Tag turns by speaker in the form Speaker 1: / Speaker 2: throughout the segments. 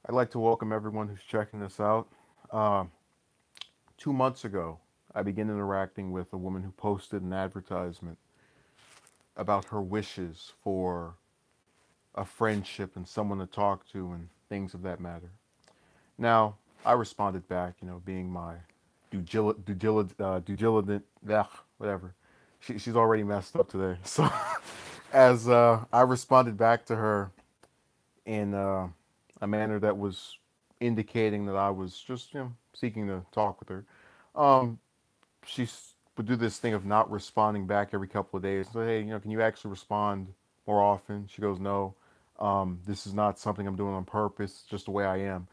Speaker 1: I'd like to welcome everyone who's checking this out. Uh, 2 months ago, I began interacting with a woman who posted an advertisement about her wishes for a friendship and someone to talk to and things of that matter. Now, I responded back, being my due diligent, whatever. She's already messed up today. So, as I responded back to her in a manner that was indicating that I was just seeking to talk with her. Um, she would do this thing of not responding back every couple of days. So hey, can you actually respond more often? She goes, no. This is not something I'm doing on purpose. It's just the way I am.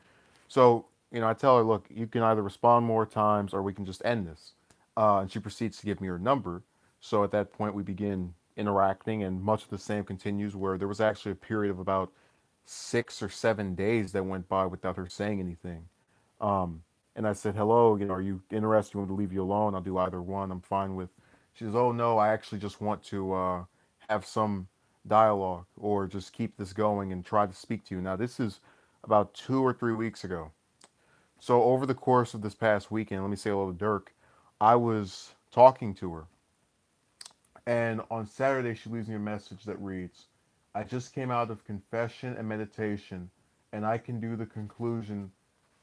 Speaker 1: So I tell her, look, you can either respond more times or we can just end this. And she proceeds to give me her number. So at that point, we begin interacting, and much of the same continues. Where there was actually a period of about 6 or 7 days that went by without her saying anything. Um, and I said, hello, are you interested? You want me to leave you alone? I'll do either one. I'm fine with. She says, oh no, I actually just want to have some dialogue or just keep this going and try to speak to you. Now, this is about 2 or 3 weeks ago. So over the course of this past weekend, let me say hello to Dirk. I was talking to her, and on Saturday, she leaves me a message that reads, I just came out of confession and meditation, and I can do the conclusion.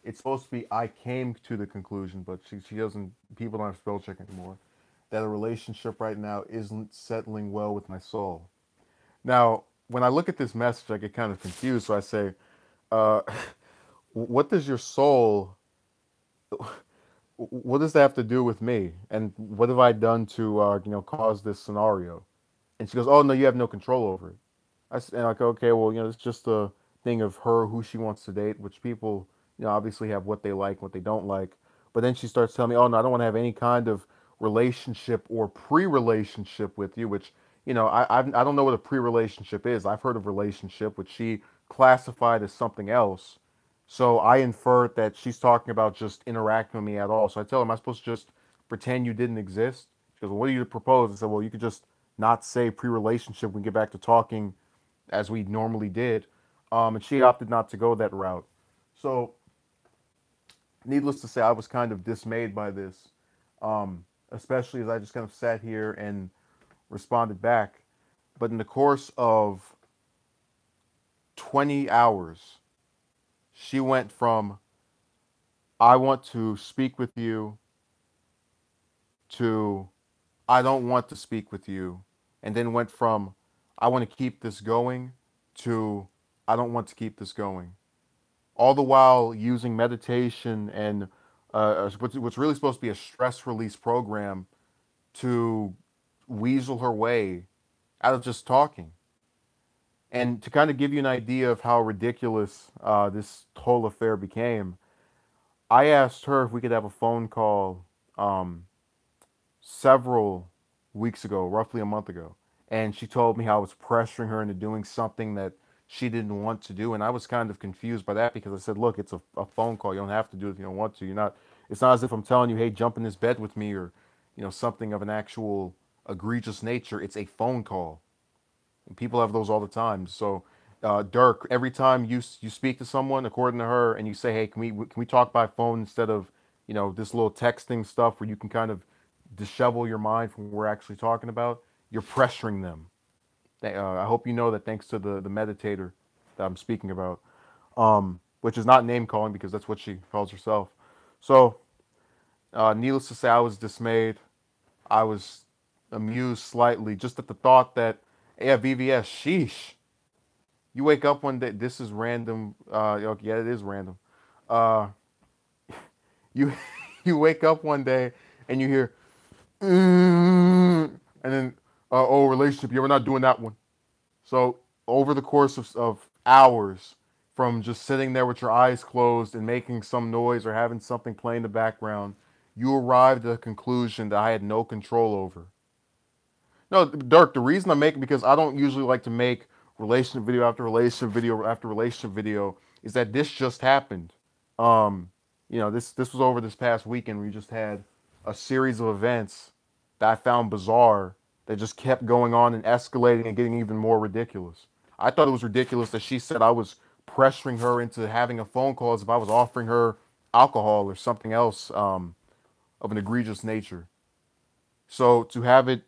Speaker 1: It's supposed to be, I came to the conclusion, but she doesn't, people don't have spell check anymore, that a relationship right now isn't settling well with my soul. Now, when I look at this message, I get kind of confused. So I say, uh, what does your soul, what does that have to do with me? And what have I done to, cause this scenario? And she goes, oh, no, you have no control over it. And like, okay, well, it's just a thing of her, who she wants to date, which people, obviously have what they like, what they don't like. But then she starts telling me, oh, no, I don't want to have any kind of relationship or pre-relationship with you, which, I don't know what a pre-relationship is. I've heard of relationship, which she classified as something else. So I inferred that she's talking about just interacting with me at all. So I tell her, am I supposed to just pretend you didn't exist? She goes, well, what do you propose? I said, well, you could just not say pre-relationship. We can get back to talking as we normally did. And she opted not to go that route. So, needless to say, I was kind of dismayed by this, especially as I just kind of sat here and responded back. But in the course of 20 hours, she went from, I want to speak with you, to, I don't want to speak with you, and then went from, I want to keep this going, to, I don't want to keep this going. All the while using meditation and what's really supposed to be a stress release program to weasel her way out of just talking. And to kind of give you an idea of how ridiculous this whole affair became, I asked her if we could have a phone call um, several weeks ago, roughly a month ago. And she told me how I was pressuring her into doing something that she didn't want to do. And I was kind of confused by that because I said, look, it's a phone call. You don't have to do it if you don't want to. It's not as if I'm telling you, hey, jump in this bed with me or, something of an actual egregious nature. It's a phone call. And people have those all the time. So, Dirk, every time you speak to someone, according to her, and you say, hey, can we talk by phone instead of, this little texting stuff where you can kind of dishevel your mind from what we're actually talking about, you're pressuring them. I hope you know that thanks to the meditator that I'm speaking about, which is not name calling because that's what she calls herself. So, needless to say, I was dismayed. I was amused slightly just at the thought that, yeah, VVS, sheesh. You wake up one day, this is random. Okay, yeah, it is random. Uh, you you wake up one day and you hear, and then, oh, relationship, yeah, we're not doing that one. So over the course of hours, from just sitting there with your eyes closed and making some noise or having something play in the background, you arrived at a conclusion that I had no control over. No, Dirk, the reason I'm making, because I don't usually like to make relationship video after relationship video after relationship video, is that this just happened. Um, this was over this past weekend. We just had a series of events that I found bizarre that just kept going on and escalating and getting even more ridiculous. I thought it was ridiculous that she said I was pressuring her into having a phone call as if I was offering her alcohol or something else of an egregious nature. So to have it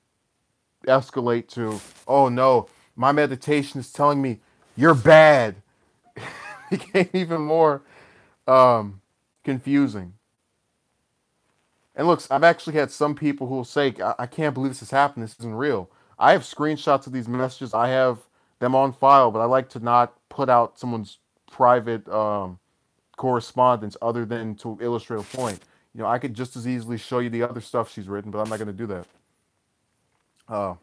Speaker 1: escalate to, oh no, my meditation is telling me you're bad, became even more um, confusing. And look, I've actually had some people who will say, I can't believe this has happened. This isn't real. I have screenshots of these messages. I have them on file, but I like to not put out someone's private correspondence other than to illustrate a point. You know, I could just as easily show you the other stuff she's written, but I'm not going to do that.